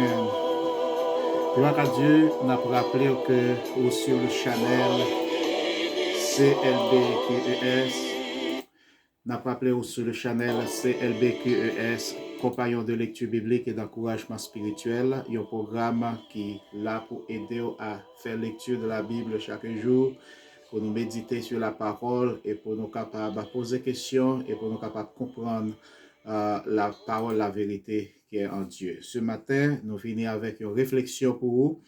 Amen. Gloire à Dieu, on a rappelé que sur le channel CLBQES, on a rappelé sur le channel CLBQES, compagnon de lecture biblique et d'encouragement spirituel. Il y a un programme qui est là pour aider à faire lecture de la Bible chaque jour, pour nous méditer sur la parole et pour nous capables de poser des questions et pour nous capables de comprendre la parole, la vérité qui est en Dieu. Ce matin, nous finissons avec une réflexion pour vous.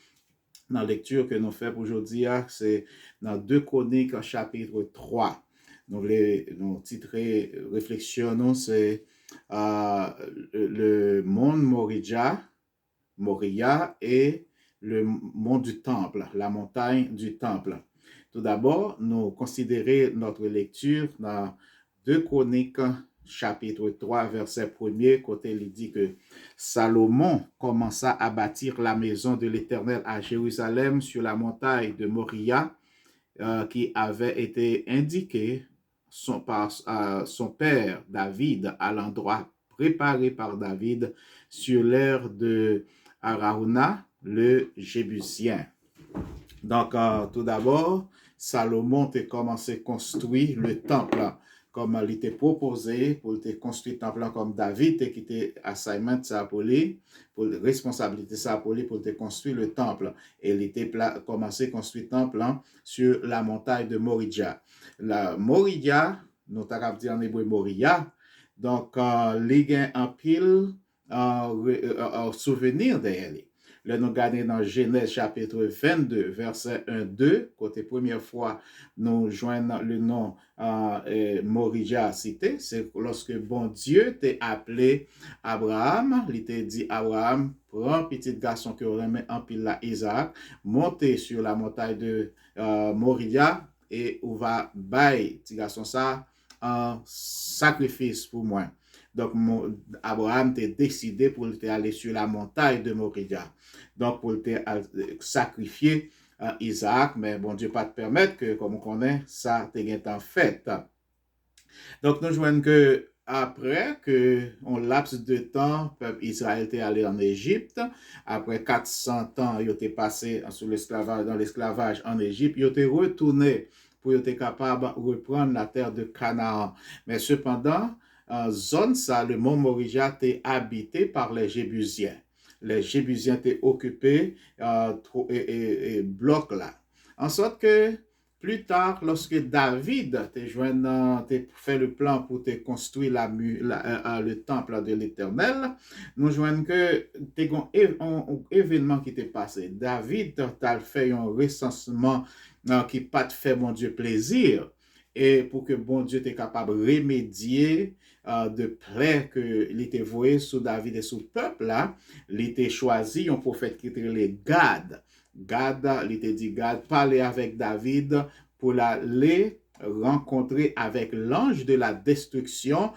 Dans la lecture que nous faisons aujourd'hui, c'est dans 2 Chroniques, chapitre 3. Nous titré réflexion, c'est le monde Moria et le mont du temple, la montagne du temple. Tout d'abord, nous considérons notre lecture dans 2 Chroniques, chapitre 3, verset 1er, côté il dit que Salomon commença à bâtir la maison de l'Éternel à Jérusalem sur la montagne de Moria, qui avait été indiquée par son père David à l'endroit préparé par David sur l'aire de Arauna, le Jébusien. Donc, tout d'abord, Salomon a commencé à construire le temple comme il était proposé pour construire le temple comme David qui était assignment ça pour lui, pour responsabilité ça pour lui pour construire le temple. Et il était commencé à construire le temple sur la montagne de Moria. La Moria, nous avons dit en hébreu Moria, donc les gains en pile souvenir d'elle. Là, nous regardons dans Genèse chapitre 22, verset 1-2, côté première fois, nous joignons le nom Moria cité, c'est lorsque bon Dieu t'a appelé Abraham, il t'a dit Abraham, prends petit garçon que remet en pile là Isaac, montez sur la montagne de Moria et on va bailler petit garçon ça en sacrifice pour moi. Donc, Abraham t'a décidé pour aller sur la montagne de Moria. Donc, pour sacrifier Isaac, mais bon Dieu pas te permettre que, comme on connaît, ça t'est en fait. Donc, nous jouons que après que on laps de temps, peuple Israël était allé en Égypte, après 400 ans, il était passé dans l'esclavage en Égypte, il était retourné pour être capable de reprendre la terre de Canaan. Mais cependant, zone ça, le mont Moria était habité par les Jébusiens. Les Jébusiens étaient occupés et bloc là. En sorte que plus tard, lorsque David t'a fait le plan pour te construire le temple de l'Éternel, nous joignons que t'es un événement qui t'est passé. David t'a fait un recensement qui pas te fait mon Dieu plaisir. Et pour que bon Dieu t'est capable de remédier de plaie que il était voué sous David et sous le peuple là, il était choisi un prophète qui était les Gad. Gad, il était dit Gad, parler avec David pour aller rencontrer avec l'ange de la destruction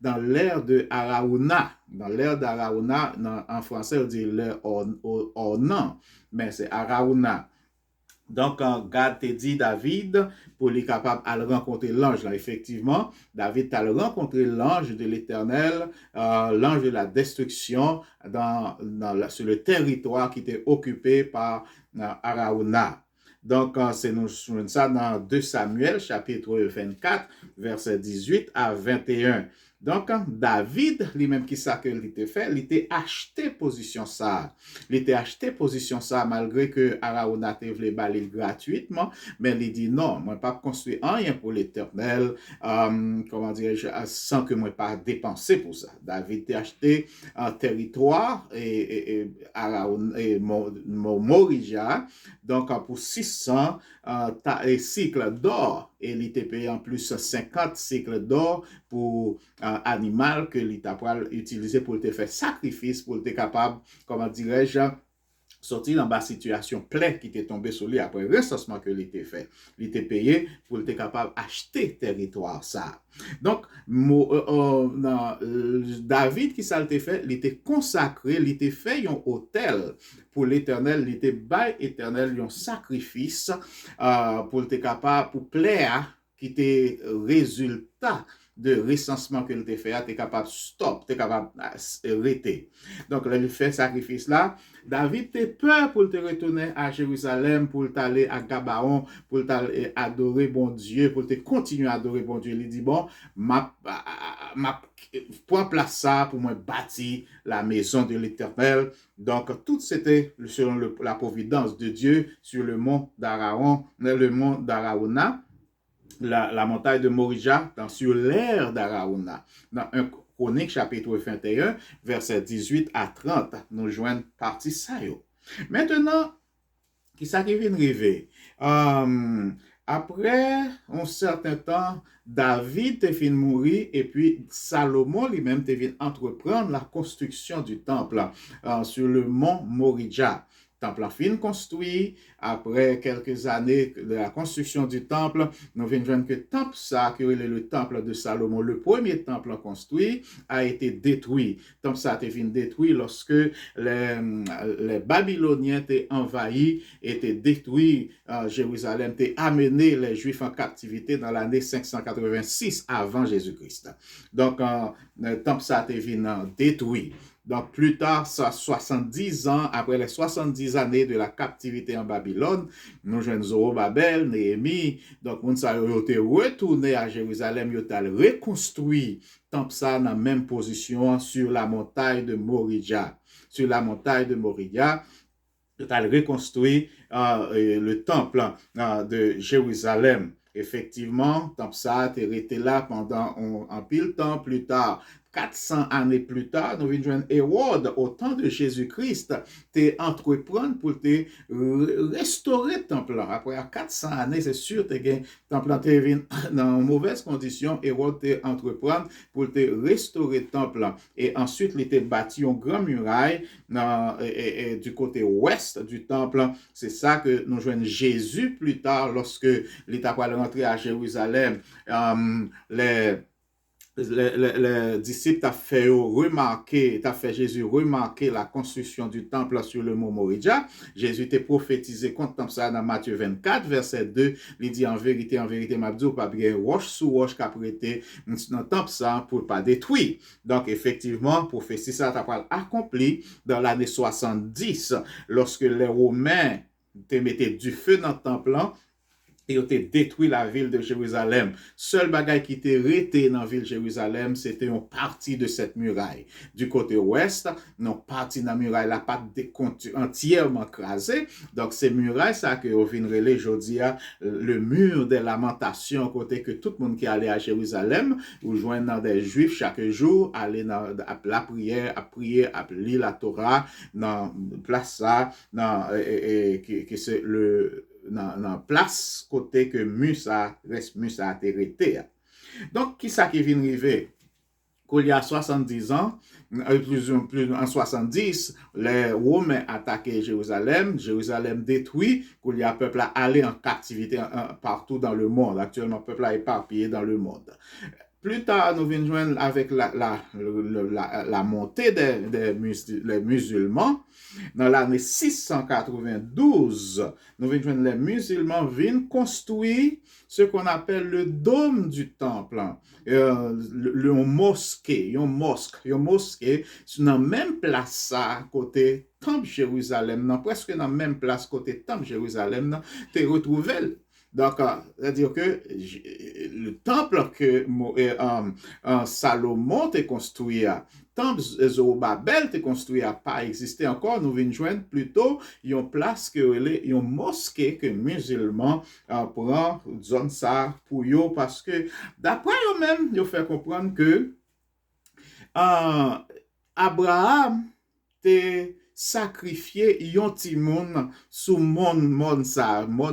dans l'aire de Arauna. Dans l'aire d'Arauna, en français on dit l'aire Ornan, mais c'est Arauna. Donc, Gad te dit David pour lui capable de rencontrer l'ange. Là, effectivement, David a rencontré l'ange de l'Éternel, l'ange de la destruction sur le territoire qui était occupé par Arauna. Donc, c'est nous ça dans 2 Samuel, chapitre 24, verset 18 à 21. Donc, David, lui-même qui ça que l'était fait, il était acheté position ça. Il était acheté position ça malgré que Arauna te voulait baler gratuitement, mais il dit non, moi pas construire rien pour l'Éternel, comment dirais-je, sans que moi pas dépenser pour ça. David t'a acheté un territoire et Moria, donc pour 600 cycles d'or. Et il était payé en plus 50 cycles d'or pour animal que l'État utilisé pour te faire sacrifice, pour être capable, comment dirais-je, sortir dans la situation plaie qui était tombée sur lui après le recensement que l'était fait. Il était payé pour être capable d'acheter territoire ça. Donc, David, qui ça l'était fait, il était consacré, il était fait un hôtel pour l'Éternel, il était bail éternel, un sacrifice pour être capable, pour plaire, qui était résultat de recensement que tu fait, tu es capable de stop, tu es capable d'arrêter. Donc, là, il fait sacrifice là. David t'es peur pour te retourner à Jérusalem, pour t'aller à Gabaon, pour t'aller adorer bon Dieu, pour te continuer à adorer bon Dieu. Il dit, bon, ma point place ça pour moi bâtir la maison de l'Éternel. Donc, tout c'était selon la providence de Dieu sur le mont d'Araon, le mont d'Araona, la montagne de Morija, sur l'air d'Araona. Dans un Chronique chapitre 21, verset 18 à 30, nous joignent partie ça. Maintenant, qui ça qui vient arriver? Après un certain temps, David te fin mourir et puis Salomon lui-même te vient entreprendre la construction du temple sur le mont Morija. Temple a fin construit. Après quelques années de la construction du temple, nous venons voir que le temple, ça, qui est le temple de Salomon, le premier temple construit, a été détruit. Le temple, ça a été détruit lorsque les Babyloniens étaient envahis, étaient détruits. Jérusalem était amené les Juifs en captivité dans l'année 586 avant Jésus-Christ. Donc, le temple, ça a été détruit. Donc, plus tard, 70 ans, après les 70 années de la captivité en Babylone, nous jeunes Zorobabel, Néhémie, donc, nous avons été retournés à Jérusalem, nous avons reconstruit temple ça dans la même position sur la montagne de Morija. Sur la montagne de Morija, nous avons reconstruit le temple de Jérusalem. Effectivement, temple ça a été là pendant un pile temps plus tard. 400 années plus tard, nous venons joindre Hérode au temps de Jésus-Christ, te entreprendre pour te restaurer le temple. Après 400 années, c'est sûr que le temple est dans mauvaise condition. Hérode te entreprendre pour te restaurer le temple. Et ensuite, il était bâti une grande muraille du côté ouest du temple. C'est ça que nous joignons Jésus plus tard, lorsque il était rentré à Jérusalem. Les disciples t'ont fait Jésus remarquer la construction du temple sur le mont Morija. Jésus t'a prophétisé contre ça dans Matthieu 24, verset 2. Il dit en vérité, m'a dit, pas bien roche sous roche qu'a prêté dans le temple ça pour pas détruire. Donc, effectivement, prophétie ça t'a pas accompli dans l'année 70, lorsque les Romains te mettaient du feu dans le temple là. Et ont détruit la ville de Jérusalem. Seul bagage qui était resté dans la ville de Jérusalem, c'était une partie de cette muraille. Du côté ouest, une partie de la muraille n'a pas entièrement crasée. Donc, ces murailles, ça que on vient relais aujourd'hui, le mur des lamentations, côté que tout le monde qui allait à Jérusalem, ou joindre des Juifs chaque jour, aller dans la prière, à prier, à lire la Torah, dans place ça, que c'est dans place côté que Musa a été. Donc, qui ça qui vient arriver? Qu'il y a 70 ans, plus en 70, les Romains attaquaient Jérusalem détruit, qu'il y a un peuple allé en captivité partout dans le monde. Actuellement, le peuple est éparpillé dans le monde. Plus tard, nous venons joindre avec la montée des musulmans. Dans l'année 692, nous venons joindre les musulmans viennent construire ce qu'on appelle le dôme du temple, le mosquée, une mosquée, sur la même place ça, côté temple Jérusalem, presque dans la même place côté temple Jérusalem, tu retrouves. Donc, c'est-à-dire que le temple que Salomon a construit, le temple Zorobabel a construit, n'a pas existé encore. Nous venons joindre plutôt une place une mosquée que musulmans prennent zone ça pour eux parce que d'après eux-mêmes, ils font comprendre que Abraham était sacrifié yon ti moun sous mon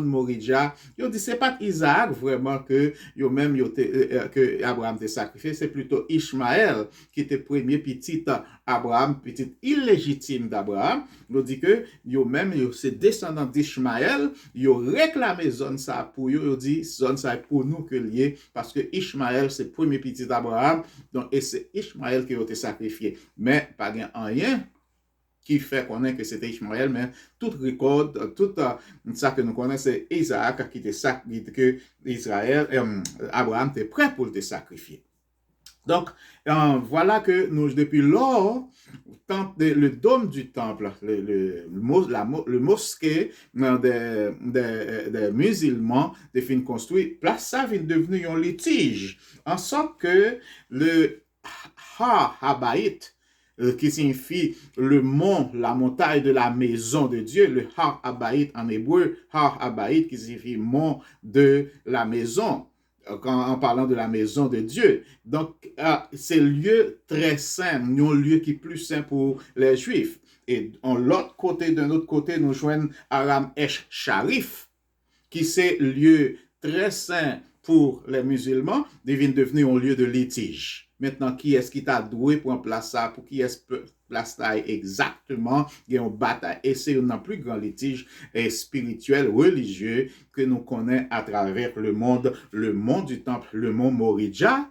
Morija. Yo dit c'est pas Isaac vraiment que yo même que Abraham te sacrifié, c'est plutôt Ishmaël qui était premier petit Abraham, petit illégitime d'Abraham. Yo dit que yo même c'est descendant d'Ishmaël, yo réclamé zone ça pour yo dit zone ça pour nous que lié parce que Ishmaël c'est premier petit d'Abraham, donc et c'est Ishmaël qui a été sacrifié. Mais pas rien qui fait connaître que c'était Ishmaël, mais tout record, tout ça que nous connaissons, c'est Isaac qui était sacrifié, que Abraham était prêt pour le sacrifier. Donc, voilà que nous, depuis lors, le dôme du temple, le mosquée des musulmans, des fins construit, place ça vient devenir un litige. En sorte que le Har Habaït, qui signifie le mont, la montagne de la maison de Dieu, le Har Habaït en hébreu, Har Habaït qui signifie mont de la maison, en parlant de la maison de Dieu. Donc, c'est un lieu très saint, un lieu qui est plus saint pour les Juifs. Et d'un autre côté, nous joignons Aram Esh Sharif, qui c'est lieu très saint pour les musulmans, devient devenu un lieu de litige. Maintenant, qui est-ce qui t'a doué pour en place ça, pour qui est-ce que place ça exactement, il y a une bataille, et c'est un plus grand litige spirituel, religieux, que nous connaissons à travers le monde du temple, le mont Moridja,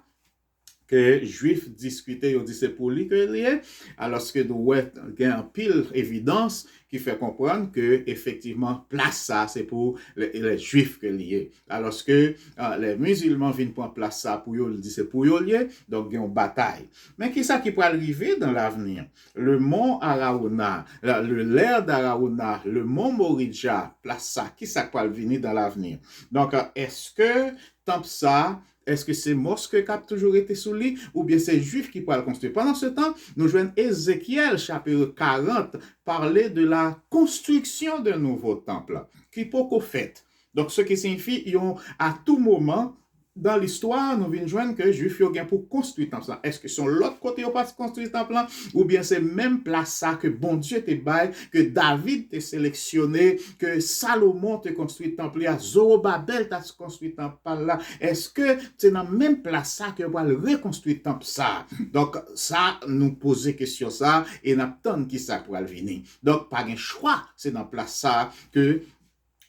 que Juifs discutaient, ils disaient pour lui que lié, alors que nous avons pile évidence qui fait comprendre que effectivement place ça c'est pour les Juifs que lié. Alors que les musulmans viennent prendre place ça pour eux, ils disent c'est pour eux lié, donc il y a une bataille. Mais qui ça qui peut arriver dans l'avenir? Le mont Araouna, l'air d'Araouna, le mont Moridja, place ça, qui ça peut venir dans l'avenir? Donc est-ce que tant ça est-ce que c'est mosquée qui a toujours été sous lui ou bien c'est juif qui pourra le construire? Pendant ce temps, nous jouons Ézéchiel, chapitre 40, parler de la construction d'un nouveau temple qui peut qu'on fait. Donc, ce qui signifie qu'ils ont à tout moment dans l'histoire, nous venons joindre que les Juifs ont pour construire le temple. Est-ce que c'est l'autre côté ou pas construire le temple ou bien c'est même place ça que bon Dieu te baille, que David t'a sélectionné, que Salomon t'a construit le temple, Zorobabel t'a construit le temple là. Est-ce que c'est dans même place ça que va le reconstruire le temple ça? Donc ça nous poser question ça et n'attend qui ça pour venir. Donc pas un choix, c'est dans place ça que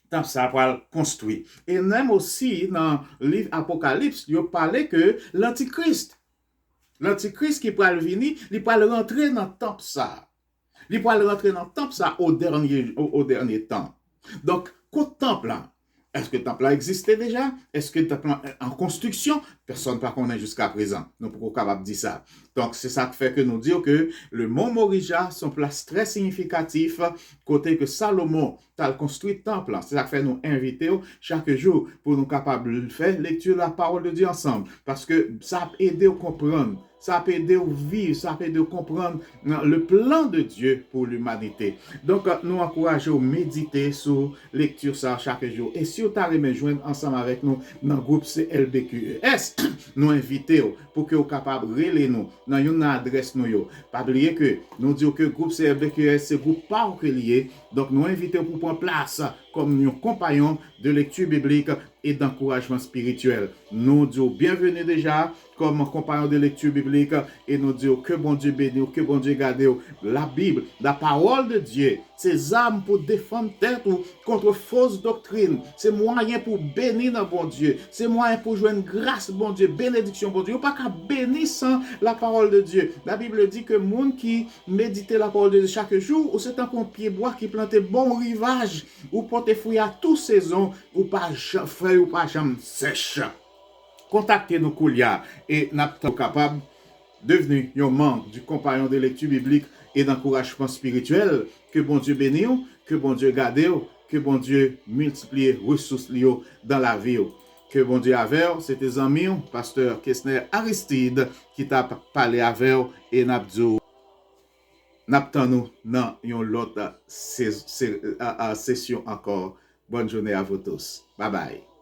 dans ça pour construire. Et même aussi dans le livre Apocalypse, il parlait que l'Antichrist qui pourra venir, il pourra rentrer dans le temple ça. Il pourra rentrer dans le temple ça au dernier temps. Donc, qu'au temple là, est-ce que le temple là existait déjà? Est-ce que le temple est en construction? Personne ne connaît jusqu'à présent. Nous pouvons capable de dire ça. Donc, c'est ça qui fait que nous disons que le mont Moridja, son place très significatif, côté que Salomon a construit le temple. C'est ça qui fait nous inviter chaque jour pour nous capables de faire lecture de la parole de Dieu ensemble. Parce que ça a aidé à comprendre. Ça peut aider à vivre, ça peut aider à comprendre le plan de Dieu pour l'humanité. Donc, nous encourageons à méditer sur lecture ça chaque jour. Et si vous avez joindre ensemble avec nous dans le groupe CLBQES, nous invitons pour que vous soyez capables de relayer nous dans une adresse. Pas oublier que nous disons que le groupe CLBQES, c'est un groupe particulier. Donc, nous invitons pour prendre place comme nos compagnons de lecture biblique et d'encouragement spirituel. Nous disons bienvenue déjà comme compagnon de lecture biblique et nous disons que bon Dieu bénisse, que bon Dieu garde la Bible, la parole de Dieu, ses armes pour défendre tête ou contre fausse doctrine, c'est moyen pour bénir dans bon Dieu, c'est moyen pour jouer une grâce bon Dieu, bénédiction bon Dieu. Il n'y a pas qu'à bénir sans la parole de Dieu. La Bible dit que le monde qui médite la parole de Dieu chaque jour, ou c'est un pied bois qui plante bon rivage, ou porte fruit à toute saison, ou pas feuille ou pas jambe sèche. Contactez-nous Koulia et nous sommes capables de devenir un membre du compagnon de lecture biblique et d'encouragement spirituel. Que bon Dieu bénisse, que bon Dieu garde, que bon Dieu multiplie ressources dans la vie. Que bon Dieu avec, c'est tes amis, pasteur Kessner Aristide, qui t'a parlé avec et nous nous dans une autre session encore. Bonne journée à vous tous. Bye bye.